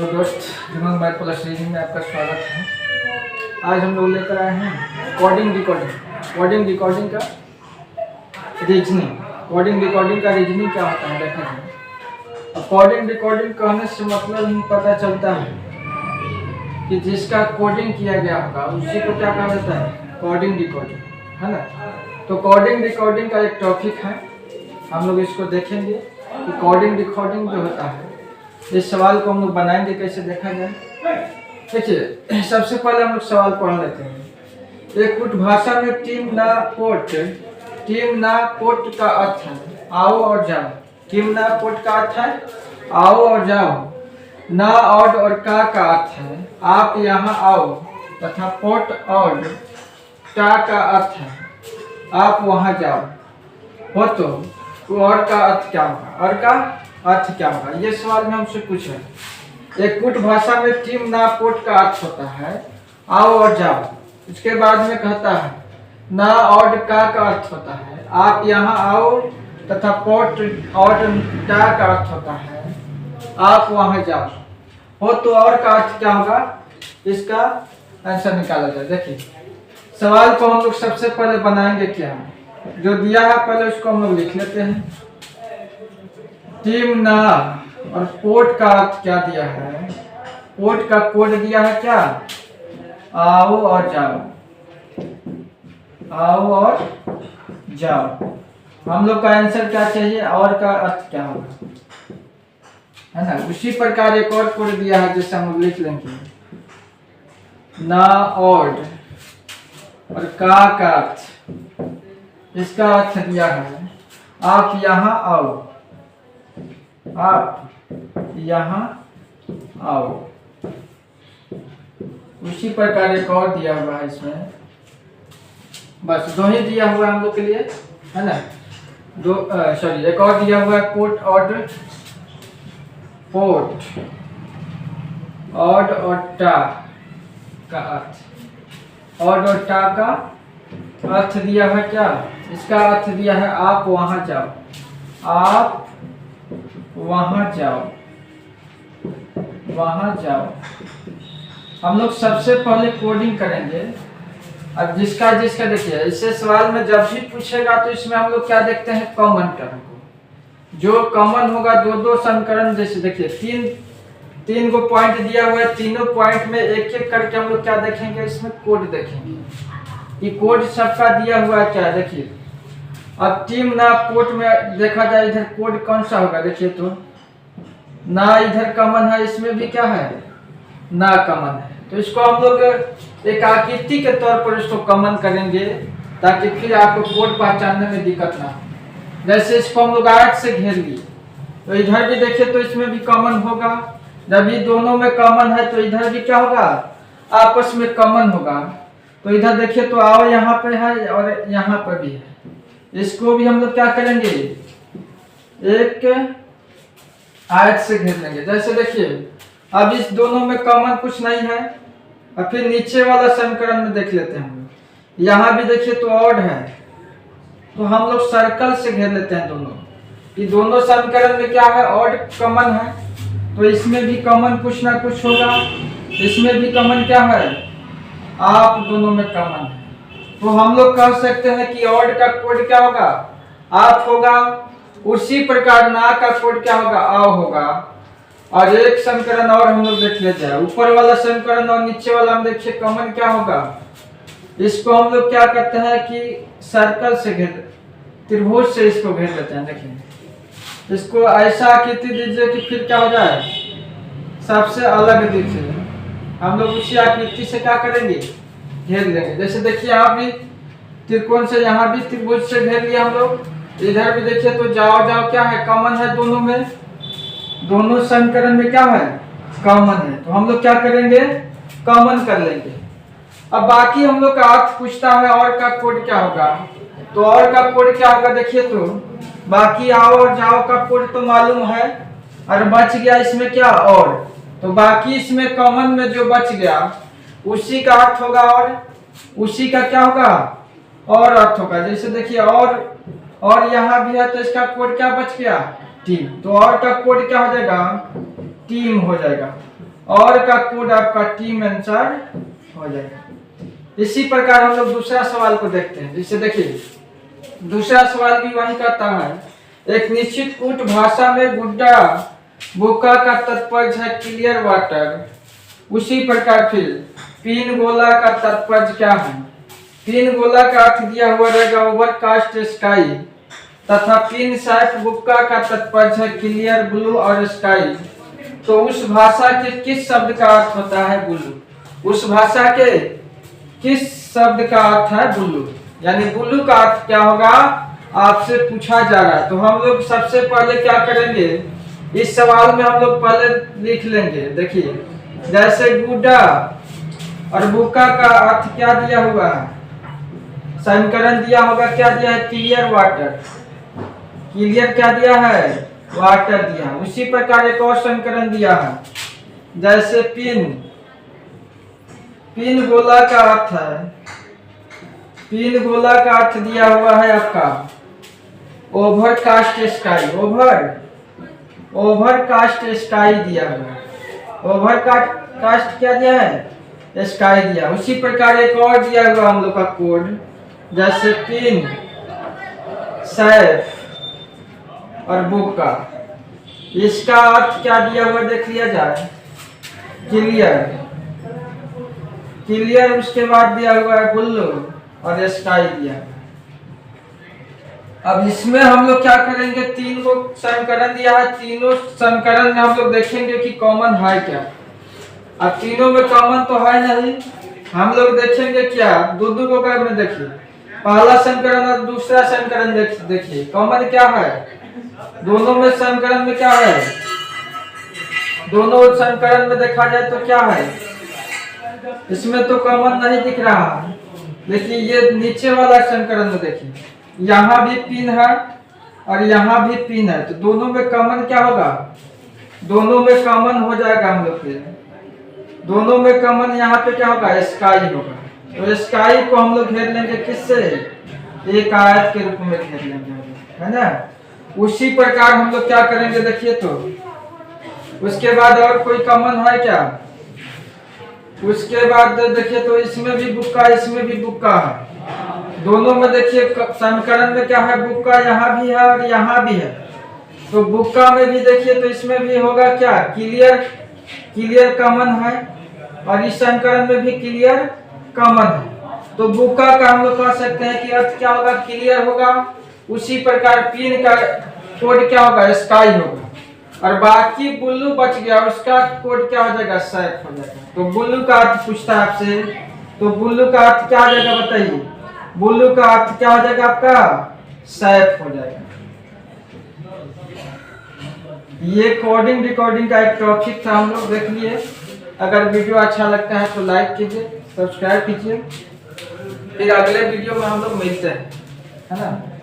दोस्त दिमाग math plus reasoning में आपका स्वागत है। आज हम लोग लेकर आए हैं कोडिंग डिकोडिंग का रीजनिंग। कोडिंग डिकोडिंग का रीजनिंग क्या होता है देखेंगे। अब कोडिंग डिकोडिंग कहने से मतलब ही पता चलता है कि जिसका कोडिंग किया गया होगा उसी को क्या कहा जाता है, कोडिंग डिकोडिंग, है ना। तो कोडिंग डिकोडिंग का एक टॉपिक है, हम लोग इसको देखेंगे कि कोडिंग डिकोडिंग जो होता है इस सवाल को हम लोग बनाएंगे कैसे देखा जाए। देखिए सबसे पहले हम लोग सवाल पढ़ लेते हैं। एक कुछ भाषा में टीम ना पोट का अर्थ है आओ और जाओ। टीम ना पोट का अर्थ है आओ और जाओ। ना और का अर्थ है आप यहाँ आओ, तथा पोट और टा का अर्थ है आप वहाँ जाओ। हो तो और का अर्थ क्या होगा, और का अर्थ क्या होगा, ये सवाल में हमसे पूछा। एक कुट भाषा में टीम ना पोट का अर्थ होता है आओ और जाओ। उसके बाद में कहता है ना और का अर्थ होता है आप यहाँ आओ, तथा पोट और टा का अर्थ होता है आप वहाँ जाओ। हो तो और का अर्थ क्या होगा, इसका आंसर निकाला जाए। देखिए सवाल को हम लोग सबसे पहले बनाएंगे क्या, जो दिया है पहले उसको हम लोग लिख लेते हैं। टीम ना और पोट का अर्थ क्या दिया है, पोट का कोड दिया है क्या, आओ और जाओ, आओ और जाओ। हम लोग का आंसर क्या चाहिए, और का अर्थ क्या होगा, है ना। उसी प्रकार एक और कोड दिया है जिससे हम लोग लिख लेंगे ना और का अर्थ, इसका अर्थ दिया है आप यहाँ आओ, आप यहाँ आओ। उसी प्रकार एक और दिया हुआ है इसमें, बस दो ही दिया हुआ है हम लोग के लिए, है ना। एक और दिया हुआ है पोट और टा का अर्थ। और टा का अर्थ दिया है क्या, इसका अर्थ दिया है आप वहां जाओ, आप वहां जाओ, वहां जाओ। हम लोग सबसे पहले कोडिंग करेंगे। अब जिसका देखिए इससे सवाल में जब भी पूछेगा तो इसमें हम लोग क्या देखते हैं, कॉमन टर्म को। जो कॉमन होगा दो समीकरण, जैसे देखिए तीन को पॉइंट दिया हुआ है, तीनों पॉइंट में एक एक करके हम लोग क्या देखेंगे, इसमें कोड देखेंगे। ये कोड सबका दिया हुआ है क्या, देखिए। अब टीम ना पोट में देखा जाए इधर कोड कौन सा होगा, देखिए तो ना इधर कॉमन है, इसमें भी क्या है ना कॉमन है। तो इसको हम लोग एक आकृति के तौर पर इसको कॉमन करेंगे ताकि फिर आपको कोड पहचानने में दिक्कत ना हो। जैसे इसको हम लोग आर्ट से घेर लिए तो इधर भी देखिए तो इसमें भी कॉमन होगा। जब ये दोनों में कॉमन है तो इधर भी क्या होगा, आपस में कॉमन होगा। तो इधर देखिए तो आओ यहाँ पे है और यहाँ पर भी है, इसको भी हम लोग क्या करेंगे, एक आयत से घेर लेंगे। जैसे देखिए अब इस दोनों में कॉमन कुछ नहीं है। अब फिर नीचे वाला समीकरण में देख लेते हैं, यहाँ भी देखिए तो ऑड है, तो हम लोग सर्कल से घेर लेते हैं दोनों। ये दोनों समीकरण में क्या है, ऑड कॉमन है, तो इसमें भी कॉमन कुछ ना कुछ होगा। इसमें भी कॉमन क्या है, आप दोनों में कॉमन है। तो हम लोग कह सकते हैं कि ऑड का कोड क्या होगा, आप होगा। उसी प्रकार ना का कोड क्या होगा, आओ होगा। और एक समीकरण और हम लोग देख लेते हैं, ऊपर वाला समीकरण और नीचे वाला हम देखिए कॉमन क्या होगा। इसको हम लोग क्या करते हैं कि सर्कल से घेर, त्रिभुज से इसको घेर लेते हैं। देखिए इसको ऐसा आकृति दीजिए कि फिर क्या हो जाए, सबसे अलग दिखे। हम लोग उसी आकृति से क्या करेंगे, घेर लेंगे। जैसे देखिए यहाँ भी त्रिकोण से, यहाँ भी त्रिभुज से घेर लिया हम लोग। इधर भी देखिए तो जाओ क्या है, कॉमन है दोनों में, दोनों समीकरण में क्या है, कॉमन है। तो हम लोग क्या करेंगे, कॉमन कर लेंगे। अब बाकी हम लोग का अर्थ पूछता है और का कोड क्या होगा, तो और का कोड क्या होगा, देखिए तो बाकी आओ और जाओ का कोड तो मालूम है, और बच गया इसमें क्या, और। तो बाकी इसमें कॉमन में जो बच गया उसी का अर्थ होगा, और उसी का क्या होगा, और अर्थ होगा। जैसे देखिए और यहाँ भी है तो इसका कोड क्या बच गया, टीम। तो और का कोड क्या हो जाएगा, टीम हो जाएगा। और का कोड आपका टीम आंसर हो जाएगा। इसी प्रकार हम लोग दूसरा सवाल को देखते हैं। जैसे देखिए दूसरा सवाल भी वही कहता है, एक निश्चित कूट भाषा में गुड्डा बुक्का का तात्पर्य है क्लियर वाटर। उसी प्रकार फिर पीन गोला का तात्पर्य क्या है? पीन गोला का अर्थ दिया हुआ रहेगा ओवरकास्ट स्काई, तथा पीन साइफ बुक्का का तात्पर्य है क्लियर ब्लू और स्काई। तो उस भाषा के किस शब्द का अर्थ होता है ब्लू? उस भाषा के किस शब्द का अर्थ है ब्लू? यानी ब्लू का अर्थ क्या होगा आपसे पूछा जा रहा है। तो हम लोग सबसे पहले क्या करेंगे, इस सवाल में हम लोग पहले लिख लेंगे। देखिए जैसे गुड्डा और बुक्का का अर्थ क्या दिया हुआ है, समीकरण दिया होगा, क्या दिया है? Clear water. क्लियर क्या दिया है? वाटर दिया। उसी प्रकार एक और समीकरण दिया है, जैसे पिन, पिन गोला का अर्थ है, पिन गोला का अर्थ दिया हुआ है आपका ओवरकास्ट स्काई। ओवरकास्ट स्काई दिया हुआ है। ओवरकास्ट क्या दिया है? स्काई दिया। उसी प्रकार एक और दिया हुआ हम लोग का कोड, जैसे पिन सैफ और बुक्का। इसका अर्थ क्या दिया हुआ देख लिया जाए, क्लियर। क्लियर उसके बाद दिया हुआ है ब्लू और स्काई दिया। अब इसमें हम लोग क्या करेंगे, तीन को समीकरण दिया है, तीनों समीकरण में हम लोग देखेंगे कि कॉमन है क्या। अब तीनों में कॉमन तो है नहीं, हम लोग देखेंगे क्या, दो को कर में देखिए, पहला समीकरण और दूसरा समीकरण देखिए कॉमन क्या है। दोनों में समीकरण में क्या है, दोनों समीकरण में देखा जाए तो क्या है, इसमें तो कॉमन नहीं दिख रहा है। देखिए ये नीचे वाला समीकरण में देखिए, यहाँ भी पिन है और यहाँ भी पिन है, तो दोनों में कॉमन क्या होगा, दोनों में कॉमन हो जाएगा हम लोग के। दोनों में कॉमन यहाँ पे क्या होगा, स्काई होगा। तो स्काई को हम लोग घेर लेंगे किससे, एक आयत के रूप में घेर लेंगे, है ना। उसी प्रकार हम लोग क्या करेंगे देखिए, तो उसके बाद और कोई कॉमन है क्या, उसके बाद देखिए तो इसमें भी बुक्का, इसमें भी बुक्का है। दोनों में देखिए समीकरण में क्या है, बुक्का यहाँ भी है और यहाँ भी है। तो बुक्का में भी देखिए तो इसमें भी होगा क्या, क्लियर। क्लियर कॉमन है और इस समीकरण में भी क्लियर कॉमन है। तो बुक्का का हम लोग कह सकते हैं कि अर्थ क्या होगा, क्लियर होगा। उसी प्रकार पिन का कोड क्या होगा, स्काई होगा। और बाकी ब्लू बच गया, उसका कोड क्या हो जाएगा, सैफ हो जाएगा। तो ब्लू का अर्थ पूछता है आपसे, तो ब्लू का अर्थ क्या हो जाएगा बताइए, ब्लू का अर्थ क्या हो जाएगा आपका, सैफ हो जाएगा। ये कोडिंग रिकॉर्डिंग का एक टॉपिक था, हम लोग देख लिए। अगर वीडियो अच्छा लगता है तो लाइक कीजिए, सब्सक्राइब कीजिए। फिर अगले वीडियो में हम लोग मिलते हैं, है ना।